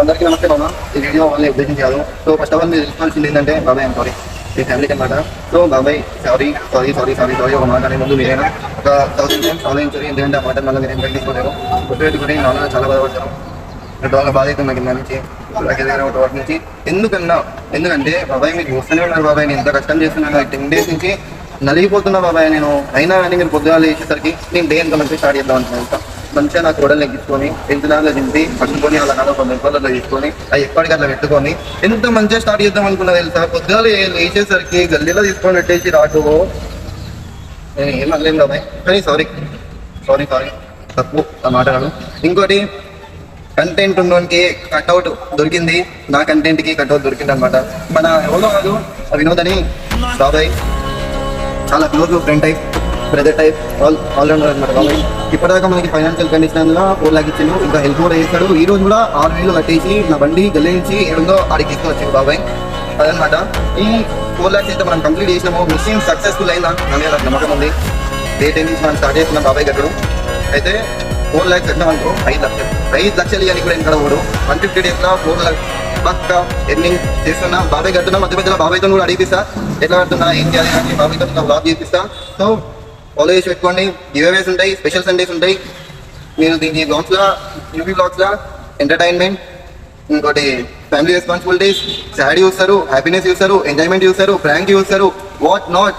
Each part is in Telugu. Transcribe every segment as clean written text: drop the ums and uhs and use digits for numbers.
అందరికీ నమస్తే మామ. ఈ వీడియో వాళ్ళని ఉద్దేశించారు. సో ఫస్ట్ ఆఫ్ ఆల్ మీరు తెలుసుకోవాల్సింది ఏంటంటే బాబాయ్ ఐమ్ సారీ మీ ఫ్యామిలీకి అనమాట. సో బాబాయ్ సారీ ఒక మాట అనే ముందు మీరైనా ఒక 1000 టైమ్స్ ఆలోచించారు. ఎందుకంటే ఆ మాట మళ్ళీ మీరు ఎంత తీసుకోలేరు గుర్తుపెట్టుకుని నాన్న చాలా బాధపడతారు. వాళ్ళ బాధ అయితే నాకు కింద నుంచి దగ్గర వాటి నుంచి ఎందుకంటే బాబాయ్ మీకు వస్తూనే ఉన్నారు. బాబాయ్ నేను ఎంత కష్టం చేస్తున్నాను 10 days నుంచి నలిగిపోతున్నా బాబాయ్ నేను. అయినా కానీ మీరు పొద్దుగా వేసేసరికి నేను డే ఎంత మంచిగా స్టార్ట్ చేద్దాం అనుకున్నాను. మంచిగా నా కూడలు ఎక్కించుకొని ఎంతనాలో దింపి పట్టుకొని అలా నాలో 10 రూపాయలు తీసుకొని అవి ఎప్పటికీ అట్లా పెట్టుకొని ఎంత మంచిగా స్టార్ట్ చేద్దాం అనుకున్నా తెలుసా. పొద్దుగా వేసేసరికి గల్లీలో తీసుకొని పెట్టేసి రాటు నేను ఏం అనలేను బాబాయ్. కానీ సారీ తప్పు ఆ మాటలు. ఇంకోటి కంటెంట్ ఉన్నోనికి కట్అవుట్ దొరికింది, నా కంటెంట్కి కట్అవుట్ దొరికింది అనమాట. మన ఎవరో కాదు వినోద్ అని బాబాయ్, చాలా close friend type, brother type, allrounder అనమాట బాబాయ్. ఇప్పటిదాకా మనకి ఫైనాన్షియల్ కండిషన్లో 4 lakhs ఇచ్చిండు, ఇంకా హెల్ప్ కూడా చేస్తాడు. ఈ రోజు కూడా 6,000 కట్టేసి నా బండి గల్లీ నుంచి ఏడుందో ఆడికి తీసుకొచ్చింది బాబాయ్. అదనమాట. ఈ 4 lakhs అయితే మనం కంప్లీట్ చేసినాము. మిషన్ సక్సెస్ఫుల్ అయిందా నా మీద నమ్మకం ఉంది. డే 10 నుంచి మనం స్టార్ట్ చేస్తున్నాం బాబాయ్ కట్టడు. అయితే 4 lakhs కట్టినామనుకో 5 లక్షలు ఇవ్వాలి కూడా ఇంకా ఓడు 150 days 4 lakhs పక్క ఎర్నింగ్ చేస్తున్నా. బాబాయ్ కడుతున్నా. మధ్య మధ్యలో బాబాయ్తో కూడా అడిగిస్తా ఎట్లా కడుతున్నా ఏం చేయాలి అని. బాబాయ్తో బ్లాగ్ చేపిస్తా. సో ఫాలో చేసి పెట్టుకోండి. గివ్అవేస్ ఉంటాయి, స్పెషల్ సండేస్ ఉంటాయి. మీరు దీనికి బ్లాగ్స్లో యూపీ బ్లాగ్స్లో ఎంటర్టైన్మెంట్, ఇంకోటి ఫ్యామిలీ రెస్పాన్సిబిలిటీస్, సాడ్ చూస్తారు, హ్యాపీనెస్ చూస్తారు, ఎంజాయ్మెంట్ చూస్తారు, ప్రాంక్ చూస్తారు, వాట్ నాట్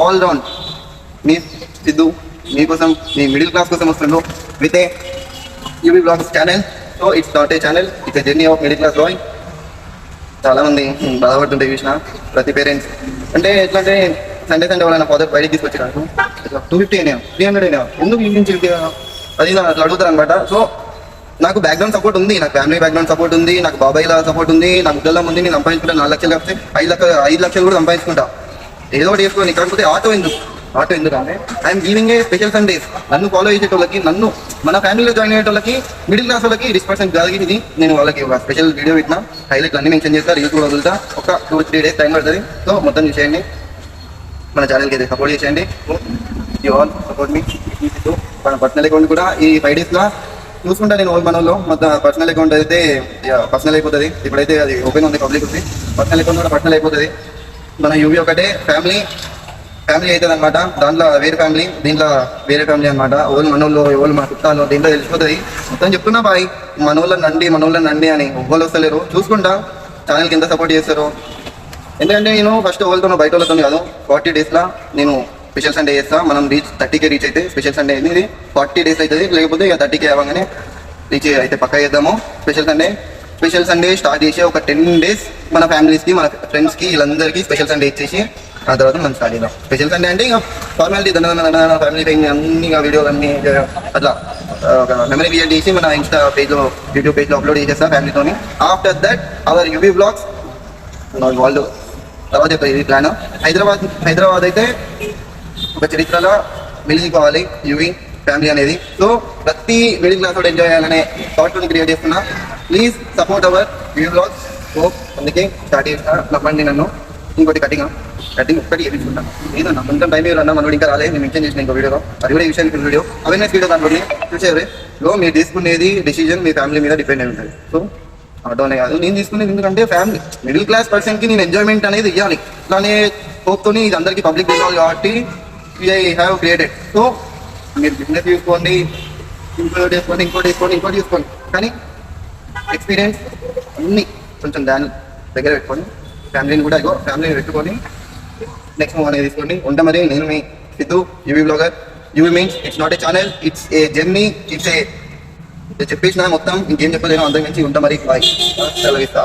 ఆల్ రౌండ్. మీ సిద్ధు మీకోసం మీ మిడిల్ క్లాస్ కోసం వస్తుండ్రు with a UP vlogs channel. So it's not a channel, it's a journey of middle class boy. చాలామంది బాధపడుతుంటే చూసిన ప్రతి పేరెంట్స్ అంటే ఎట్లా అంటే సండే వాళ్ళ ఫాదర్ బయటకి తీసుకొచ్చారు 250 అయినా 300 అయినా ఎందుకు ఈ నుంచి అది అట్లా అడుగుతారు అనమాట. సో నాకు బ్యాక్గ్రౌండ్ సపోర్ట్ ఉంది, నాకు ఫ్యామిలీ బ్యాక్గ్రౌండ్ సపోర్ట్ ఉంది, నాకు బాబాయ్ల సపోర్ట్ ఉంది, నాకు ఉద్యోగం ఉంది. నేను సంపాదించుకుంటా 4 లక్షలు కాకపోతే 5 లక్షలు కూడా సంపాదించుకుంటా. ఏదో ఒకటి చేసుకోండి. కాకపోతే ఆటో ఎందుకంటే I'm giving a special Sundays. నన్ను ఫాలో చేసేటోళ్ళకి, నన్ను మన ఫ్యామిలీలో జాయిన్ అయ్యేటోళ్ళకి, మిడిల్ క్లాస్ వాళ్ళకి రిస్పెక్ట్ కలిగి నేను వాళ్ళకి ఒక స్పెషల్ వీడియో పెట్టినా. హైలైట్లు అన్ని మెన్షన్ చేస్తా, రీల్స్ కూడా వదులుతా. ఒక 2-3 days టైం పడుతుంది. సో మొత్తం చూసేయండి, మన ఛానల్కి అయితే సపోర్ట్ చేసేయండి. యూ ఆల్ సపోర్ట్ మీ. మన పర్సనల్ అకౌంట్ కూడా ఈ 5 days చూసుకుంటా నేను మన వాళ్ళు. మొత్తం పర్సనల్ అకౌంట్ అయితే పర్సనల్ అయిపోతుంది. ఇప్పుడైతే అది ఓపెన్ ఉంది, పబ్లిక్ ఉంది. పర్సనల్ అకౌంట్ కూడా పర్సనల్ అయిపోతుంది. మన యూవీ ఒకటే ఫ్యామిలీ అవుతుంది అనమాట. దాంట్లో వేరే ఫ్యామిలీ, దీంట్లో వేరే ఫ్యామిలీ అనమాట. ఓళ్ళు మనోళ్ళు, ఎవరు మన చుట్టాలు, దీంట్లో తెలిసిపోతుంది. మొత్తం చెప్తున్నా బాయ్, మనోళ్ళని నండి అని ఒవ్వరు వస్తలేరు. చూసుకుంటా ఛానల్కి ఎంత సపోర్ట్ చేస్తారు. ఎందుకంటే నేను ఫస్ట్ వాళ్ళతో బయట వాళ్ళతో కాదు, 40 days నేను స్పెషల్ సండే చేస్తా. మనం 30K రీచ్ అయితే స్పెషల్ సండే అయింది. 40 days అవుతుంది. లేకపోతే ఇక 30K అవ్వగానే రీచ్ అయితే పక్కా చేద్దాము. స్పెషల్ సండే స్టార్ట్ చేసి ఒక 10 days మన ఫ్యామిలీస్కి, మన ఫ్రెండ్స్కి, వీళ్ళందరికీ స్పెషల్ సండే ఇచ్చేసి ఆ తర్వాత మనం స్టార్ట్ చేద్దాం. స్పెషల్ సండే అంటే ఇక ఫార్మాలిటీ దండ ఫ్యామిలీ టైం అన్ని వీడియోలు అన్ని అట్లా ఒక మెమరీ క్రియేట్ చేసి మన ఇన్స్టా పేజ్లో, యూట్యూబ్ పేజ్లో అప్లోడ్ చేసేస్తా ఫ్యామిలీతోని. After that our UV vlogs వాళ్ళు తర్వాత చెప్పారు. ఇది ప్లాన్. హైదరాబాద్ అయితే ఒక చరిత్రలో మిగిలిపోవాలి యూవీ ఫ్యామిలీ అనేది. సో ప్రతి మిడిల్ క్లాస్ కూడా ఎంజాయ్ చేయాలనే థాట్ని క్రియేట్ చేస్తున్నా. Please support our UV vlogs. So అందుకే స్టార్ట్ చేస్తా. నమ్మండి నన్ను. ఇంకోటి కటింగ్ ఒక్కటి వేయించుకుంటాను. ఏదన్నా కొంచెం టైం ఇవ్వరన్నా మనోడు ఇంకా రాలేదు. నేను మెన్షన్ చేసిన ఇంకో వీడియోలో, అది కూడా ఈ విషయానికి వీడియో అవేర్నెస్ వీడియో. దాంట్లో చూసేవరే లో మీరు తీసుకునేది డెసిజన్ మీ ఫ్యామిలీ మీద డిపెండ్ అయి ఉంటుంది. సో ఆటోనే కాదు నేను తీసుకునేది, ఎందుకంటే ఫ్యామిలీ మిడిల్ క్లాస్ పర్సన్కి నేను ఎంజాయ్మెంట్ అనేది ఇవ్వాలి. ఇట్లానే హోప్తోని ఇది అందరికీ పబ్లిక్ ఇవ్వాలి కాబట్టి ఐ హ్యావ్ క్రియేటెడ్. సో మీరు బిజినెస్ చూసుకోండి, ఇంకోటి చూసుకోండి. కానీ ఎక్స్పీరియన్స్ అన్ని కొంచెం దాని దగ్గర పెట్టుకోండి. ఫ్యామిలీని కూడా ఫ్యామిలీని పెట్టుకొని నెక్స్ట్ మూవ్ అనేది తీసుకోండి. ఉంటా మరి. నేను మీ Siddhu, UV vlogger. UV means it's not a channel, it's a journey. చెప్పేసిన మొత్తం ఇంకేం చెప్పలేను. అందరి నుంచి ఉంటా మరి. బాయ్, సెలవిస్తా.